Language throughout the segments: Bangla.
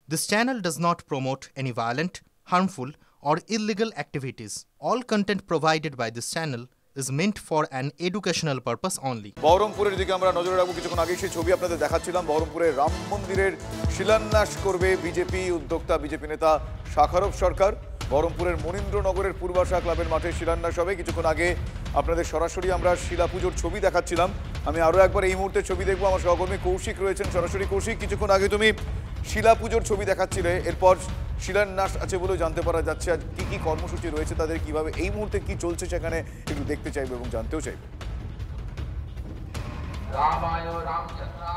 This channel does not promote any violent, harmful, or illegal activities. All content provided by this channel is meant for an educational purpose only. বহরমপুরের দিকে আমরা নজরে রাখবো। কিছুক্ষণ আগে সেই ছবি আপনাদের দেখাচ্ছিলাম। বহরমপুরে রাম মন্দিরের শিলান্যাস করবে বিজেপি উদ্যোক্তা বিজেপি নেতা শাখারব সরকার। বহরমপুরের মনীন্দ্রনগরের পূর্বাশা ক্লাবের মাঠে শিলান্যাস হবে। কিছুক্ষণ আগে আপনাদের সরাসরি আমরা শিলা পুজোর ছবি দেখাচ্ছিলাম। আমি আরও একবার এই মুহূর্তে ছবি দেখবো। আমার সহকর্মী কৌশিক রয়েছেন সরাসরি। কৌশিক, কিছুক্ষণ আগে তুমি শিলা পুজোর ছবি দেখাচ্ছিলে, এরপর শিলান্যাস আছে বলেও জানতে পারা যাচ্ছে। আজ কি কি কর্মসূচি রয়েছে তাদের, কিভাবে এই মুহূর্তে কি চলছে সেখানে একটু দেখতে চাইবো এবং জানতেও চাইবো।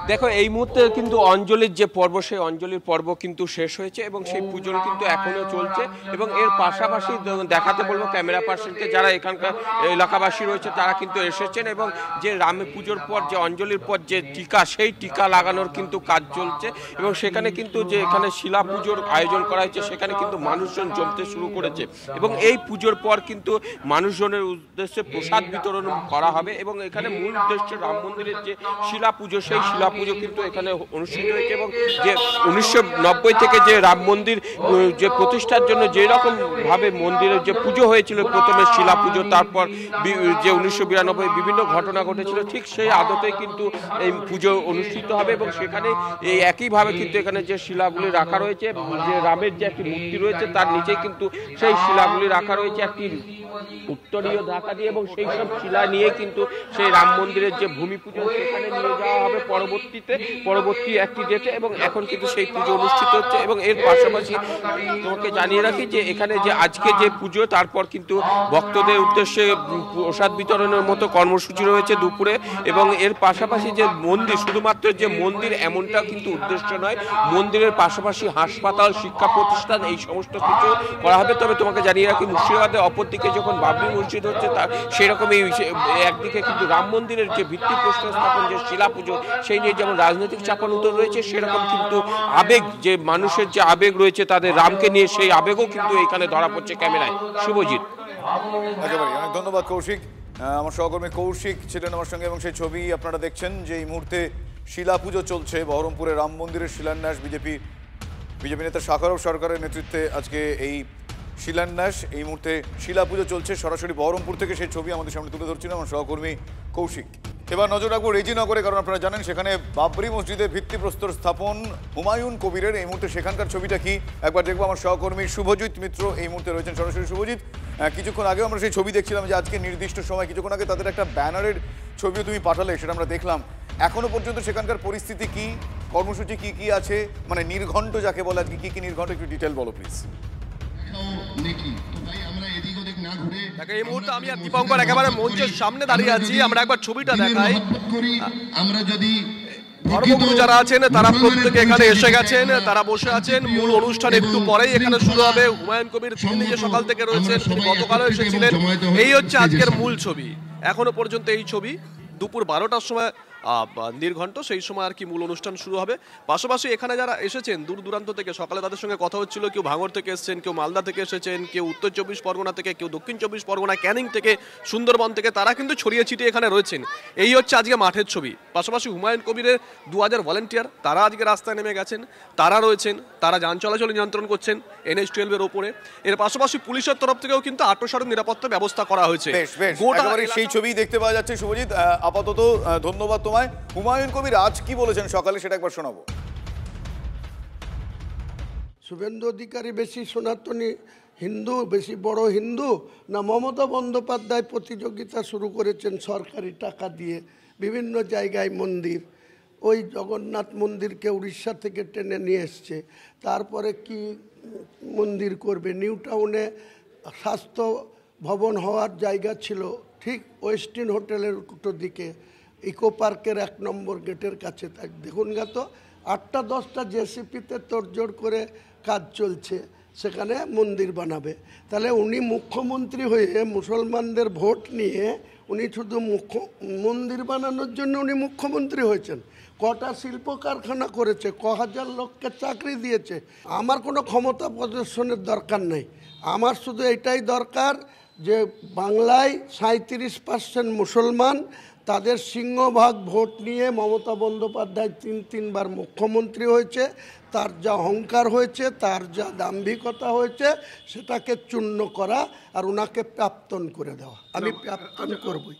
দেখো, এই মুহূর্তে কিন্তু অঞ্জলির যে পর্ব, সেই অঞ্জলির পর্ব কিন্তু শেষ হয়েছে এবং সেই পুজো কিন্তু এখনো চলছে। এবং এর পাশাপাশি দেখাতে বলবো ক্যামেরা পার্সনকে, যারা এখানকার এলাকাবাসী রয়েছে তারা কিন্তু এসেছেন এবং যে রামে পুজোর পর যে অঞ্জলির পর যে টিকা, সেই টিকা লাগানোর কিন্তু কাজ চলছে। এবং সেখানে কিন্তু যে এখানে শিলা পুজোর আয়োজন করা হয়েছে, সেখানে কিন্তু মানুষজন জমতে শুরু করেছে এবং এই পুজোর পর কিন্তু মানুষজনের উদ্দেশ্যে প্রসাদ বিতরণ করা হবে। এবং এখানে মূল উদ্দেশ্য রাম মন্দিরের যে শিলা পুজো, সেই শিলা পুজো কিন্তু এখানে অনুষ্ঠিত হয়েছে। এবং যে 1990 থেকে যে রাম মন্দির যে প্রতিষ্ঠার জন্য যে রকম ভাবে মন্দিরের যে পুজো হয়েছিল, প্রথমে শিলা পুজো, তারপর যে 1992 বিভিন্ন ঘটনা ঘটেছিল, ঠিক সেই আদতেই কিন্তু এই পুজো অনুষ্ঠিত হবে। এবং সেখানে এই একইভাবে কিন্তু এখানে যে শিলাগুলি রাখা রয়েছে, যে রামের যে একটি মূর্তি রয়েছে তার নিচে কিন্তু সেই শিলাগুলি রাখা রয়েছে একটি উত্তরীয় ঢাকা দিয়ে। এবং সেই সব শিলা নিয়ে কিন্তু সেই রাম মন্দিরের যে ভূমি পুজো, সেখানে নিয়ে যাওয়া হবে পরবর্তী একটি ডেটে। এবং এখন কিন্তু সেই পুজো অনুষ্ঠিত হচ্ছে। এবং এর পাশাপাশি তোমাকে জানিয়ে রাখি যে এখানে যে আজকে যে পুজো, তারপর কিন্তু ভক্তদের উদ্দেশ্যে প্রসাদ বিতরণের মতো কর্মসূচি রয়েছে দুপুরে। এবং এর পাশাপাশি যে মন্দির, শুধুমাত্র যে মন্দির এমনটা কিন্তু উদ্দেশ্য নয়, মন্দিরের পাশাপাশি হাসপাতাল, শিক্ষা প্রতিষ্ঠান, এই সমস্ত কিছু করা হবে। তবে তোমাকে জানিয়ে রাখি, মুর্শিদাবাদে অপরদিকে যখন বাবরি মসজিদ হচ্ছে, তার সেরকমই একদিকে কিন্তু রাম মন্দিরের যে ভিত্তিপ্রস্তর স্থাপন, যে শিলা পুজো, সেই নিয়ে যেমন রাজনৈতিক চাপানুতর রয়েছে, সেরকম কিন্তু আবেগ, যে মানুষের যে আবেগ রয়েছে তাদের রামকে নিয়ে, সেই আবেগও কিন্তু এখানে ধরা পড়ছে ক্যামেরায়। শুভজিৎ, একেবারে অনেক ধন্যবাদ কৌশিক। আমার সহকর্মী কৌশিক ছিলেন আমার সঙ্গে। এবং সেই ছবি আপনারা দেখছেন যে এই মুহূর্তে শিলা পুজো চলছে। বহরমপুরে রাম মন্দিরের শিলান্যাস বিজেপি নেতা শাখারব সরকারের নেতৃত্বে আজকে এই শিলান্যাস, এই মুহূর্তে শিলা পুজো চলছে। সরাসরি বহরমপুর থেকে সেই ছবি আমাদের সামনে তুলে ধরছিলেন আমার সহকর্মী কৌশিক। এবার নজর রাখবো রেজিনগরে, কারণ আপনারা জানেন সেখানে বাবরি মসজিদের ভিত্তিপ্রস্তর স্থাপন হুমায়ুন কবিরের। এই মুহূর্তে সেখানকার ছবিটা কি একবার দেখবো। আমার সহকর্মী শুভজিৎ মিত্র এই মুহূর্তে রয়েছেন সরাসরি। শুভজিৎ, কিছুক্ষণ আগেও আমরা সেই ছবি দেখছিলাম যে আজকে নির্দিষ্ট সময়, কিছুক্ষণ আগে তাদের একটা ব্যানারের ছবিও তুমি পাঠালে, সেটা আমরা দেখলাম। এখনো পর্যন্ত সেখানকার পরিস্থিতি কি, কর্মসূচি কি কি আছে, মানে নির্ঘণ্ট যাকে বলে, আজকে কি কি নির্ঘণ্ট, একটু ডিটেল বলো প্লিজ। এই মুহূর্তে আমি আর দীপঙ্কর একেবারে মঞ্চের সামনে দাঁড়িয়ে আছি। আমরা একবার ছবিটা দেখাই। আমরা যদি ধর্মগুরু যারা আছেন তারা প্রত্যেকে এখানে এসে গেছেন, তারা বসে আছেন। মূল অনুষ্ঠান একটু পরেই এখানে শুরু হবে। হুমায়ুন কবির তিনি নিজে সকাল থেকে রয়েছেন, তিনি গতকালও এসেছিলেন। এই হচ্ছে আজকের মূল ছবি। এখনো পর্যন্ত এই ছবি দুপুর 12টার সময় নির্ঘণ্ট, সেই সময় আর কি মূল অনুষ্ঠান শুরু হবে। পাশাপাশি এখানে যারা এসেছেন দূর দূরান্ত থেকে, সকালে তাদের সঙ্গে কথা হচ্ছিল, কেউ ভাঙড় থেকে এসেছেন, কেউ মালদা থেকে এসেছেন, কেউ উত্তর 24 পরগনা থেকে, কেউ দক্ষিণ 24 পরগনা, ক্যানিং থেকে, সুন্দরবন থেকে, তারা কিন্তু ছড়িয়ে ছিটিয়ে এখানে রয়েছেন। এই হচ্ছে আজকে মাঠের ছবি। পাশাপাশি হুমায়ুন কবিরের 2000 ভলেন্টিয়ার, তারা আজকে রাস্তায় নেমে গেছেন, তারা রয়েছেন, তারা যান চলাচল নিয়ন্ত্রণ করছেন NH-12 ওপরে। এর পাশাপাশি পুলিশের তরফ থেকেও কিন্তু 800 নিরাপত্তা ব্যবস্থা করা হয়েছে। সেই ছবি দেখতে পাওয়া যাচ্ছে। শুভজিৎ, আপাতত ধন্যবাদ তোমায়। হুমায়ুন কবির আজ কি বলেছেন সকালে, সেটা একবার শোনাবো। শুভেন্দু অধিকারী বেশি সনাতনী হিন্দু, বেশি বড় হিন্দু, না মমতা বন্দ্যোপাধ্যায় প্রতিযোগিতা শুরু করেছেন সরকারি টাকা দিয়ে বিভিন্ন জায়গায় মন্দির, ওই জগন্নাথ মন্দিরকে উড়িষ্যা থেকে টেনে নিয়ে এসছে, তারপরে কি মন্দির করবে। নিউ টাউনে স্বাস্থ্য ভবন হওয়ার জায়গা ছিল ঠিক ওয়েস্টিন হোটেলের উল্টো দিকে, ইকো পার্কের 1 নম্বর গেটের কাছে। তাই দেখুন তো 8টা-10টা জেসিপিতে তোড়জোড় করে কাজ চলছে, সেখানে মন্দির বানাবে। তাহলে উনি মুখ্যমন্ত্রী হয়ে মুসলমানদের ভোট নিয়ে উনি শুধু মন্দির বানানোর জন্য উনি মুখ্যমন্ত্রী হয়েছেন। কটা শিল্প কারখানা করেছে, হাজার লোককে চাকরি দিয়েছে। আমার কোনো ক্ষমতা প্রদর্শনের দরকার নেই, আমার শুধু এটাই দরকার যে বাংলায় 37% মুসলমান, তাদের সিংহভাগ ভোট নিয়ে মমতা বন্দ্যোপাধ্যায় তিনবার মুখ্যমন্ত্রী হয়েছে, তার যা অহংকার হয়েছে, তার যা দাম্ভিকতা হয়েছে, সেটাকে চূর্ণ করা আর ওনাকে প্রাপ্তন করে দেওয়া। আমি প্রাপ্তন করবই।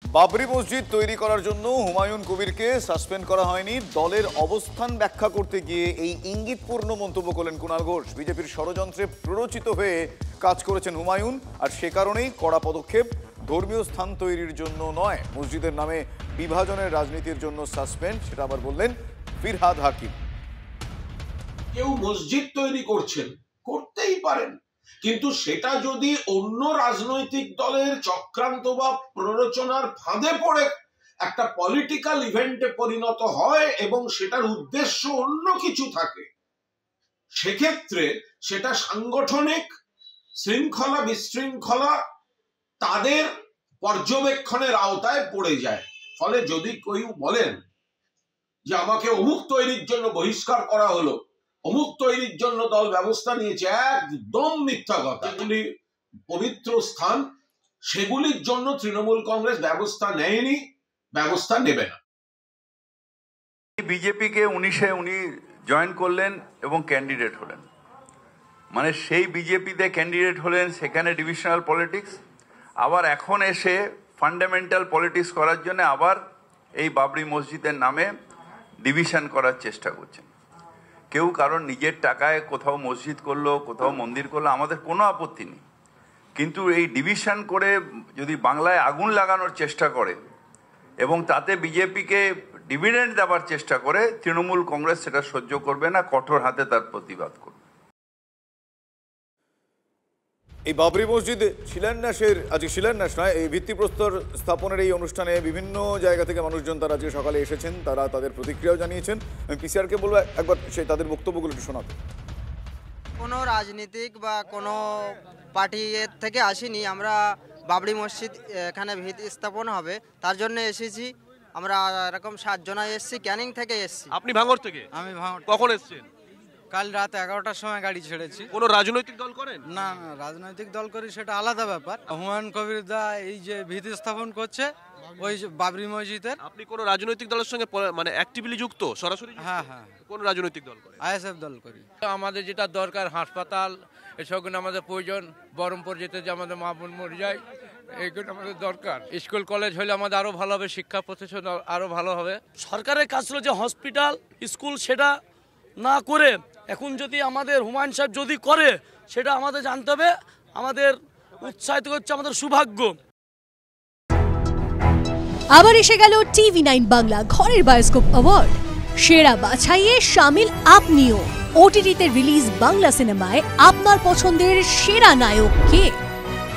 বাবরি মসজিদ তৈরি করার জন্য হুমায়ুন কবিরকে সাসপেন্ড করা হয়নি। দলের অবস্থান ব্যাখ্যা করতে গিয়ে এই ইঙ্গিতপূর্ণ মন্তব্য করলেন কুণাল ঘোষ। বিজেপির ষড়যন্ত্রে প্ররোচিত হয়ে কাজ করেছেন হুমায়ুন, আর সে কারণেই কড়া পদক্ষেপ। ধর্মীয় স্থান তৈরির জন্য নয়, মসজিদের নামে বিভাজনের রাজনীতির জন্য সাসপেন্ড, সেটা আবার বললেন ফিরহাদ হাকিম। কেউ মসজিদ তৈরি করছেন, করতেই পারেন, কিন্তু সেটা যদি অন্য রাজনৈতিক দলের চক্রান্ত বা প্ররোচনার ফাঁদে পড়ে একটা পলিটিক্যাল ইভেন্টে পরিণত হয় এবং সেটার উদ্দেশ্য অন্য কিছু থাকে, সেক্ষেত্রে সেটা সাংগঠনিক শৃঙ্খলা বিশৃঙ্খলা তাদের পর্যবেক্ষণের আওতায় পড়ে যায়। ফলে যদি কেউ বলেন যে আমাকে অমুক তৈরির জন্য বহিষ্কার করা হলো, অমুক তৈরির জন্য দল ব্যবস্থা নিয়েছে, একদম মিথ্যা কথা। এগুলি পবিত্র স্থান, সেগুলির জন্য তৃণমূল কংগ্রেস ব্যবস্থা নেয়নি, ব্যবস্থা নেবে না। বিজেপিকে 19-এ উনি জয়েন করলেন এবং ক্যান্ডিডেট হলেন, মানে সেই বিজেপিতে ক্যান্ডিডেট হলেন, সেখানে ডিভিশনাল পলিটিক্স, আবার এখন এসে ফান্ডামেন্টাল পলিটিক্স করার জন্য আবার এই বাবরি মসজিদের নামে ডিভিশন করার চেষ্টা করছেন। কেউ কারণ নিজের টাকায় কোথাও মসজিদ করলো, কোথাও মন্দির করলো, আমাদের কোনো আপত্তি নেই, কিন্তু এই ডিভিশন করে যদি বাংলায় আগুন লাগানোর চেষ্টা করে এবং তাতে বিজেপিকে ডিভিডেন্ড দেওয়ার চেষ্টা করে, তৃণমূল কংগ্রেস সেটা সহ্য করবে না, কঠোর হাতে তার প্রতিবাদ করবে। এই বাবরি মসজিদ শিলান্যাসের, আজকে শিলান্যাস নয়, এই ভিত্তিপ্রস্তর স্থাপনের এই অনুষ্ঠানে বিভিন্ন জায়গা থেকে মানুষজন তারা আজকে সকালে এসেছেন, তারা তাদের প্রতিক্রিয়াও জানিয়েছেন। আমি পিসিআরকে বলবো একবার সেই তাদের বক্তব্যগুলো একটু শোনাতে। কোনো রাজনীতিক বা কোনো পার্টি থেকে আসিনি, আমরা বাবরি মসজিদ এখানে ভিত্তি স্থাপন হবে তার জন্য এসেছি। আমরা এরকম 7 জন এসেছি, ক্যানিং থেকে এসেছি। আপনি ভাঙড় থেকে? আমি ভাঙড়। কখন এসেছেন? কাল রাত 11টার সময় গাড়ি ছেড়েছি। কোনো রাজনৈতিক দল করেন? না না, রাজনৈতিক দল করি সেটা আলাদা ব্যাপার। হুমায়ুন কবির দা এই যে ভিত্তি স্থাপন করছে ওই বাবরি মসজিদের। আপনি কোনো রাজনৈতিক দলের সঙ্গে মানে অ্যাক্টিভলি যুক্ত, সরাসরি? হ্যাঁ হ্যাঁ। কোন রাজনৈতিক দল করেন? আইএসএফ দল করি। আমাদের যেটা দরকার হাসপাতাল, এসব আমাদের প্রয়োজন। বহরমপুর যেতে যে আমাদের মা বোন মরে যায়, এইগুলো আমাদের দরকার। স্কুল কলেজ হলে আমাদের আরো ভালো হবে, শিক্ষা প্রতিষ্ঠান আরো ভালো হবে। সরকারের কাজ ছিল যে হসপিটাল স্কুল সেটা না করে এখন যদি আমাদের হুমায়ুন সাহেব যদি করে সেটা আমাদের জানতে হবে, আমাদের উৎসাহিত করছে, আমাদের সৌভাগ্য। আবার এসে গেল TV9 বাংলা ঘরের বায়োস্কোপ অ্যাওয়ার্ড। সেরা বাছাইয়ে শামিল আপনিও। OTT-তে রিলিজ বাংলা সিনেমায় আপনার পছন্দের সেরা নায়ক কে?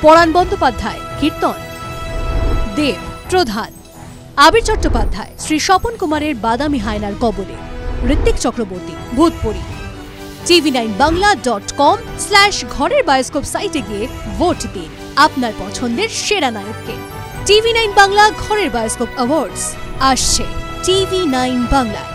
পরাণ বন্দ্যোপাধ্যায় কীর্তন, দেব প্রধান, আবির চট্টোপাধ্যায় শ্রী স্বপন কুমারের বাদামি হায়নার কবলে, ঋত্বিক চক্রবর্তী ভূতপুরি। tv9bangla.com/ঘরের বায়োস্কোপ সাইটে গিয়ে ভোট দিন আপনার পছন্দের সেরা নায়ককে। TV9 বাংলা ঘরের বায়োস্কোপ অ্যাওয়ার্ডস আসছে TV9 বাংলায়।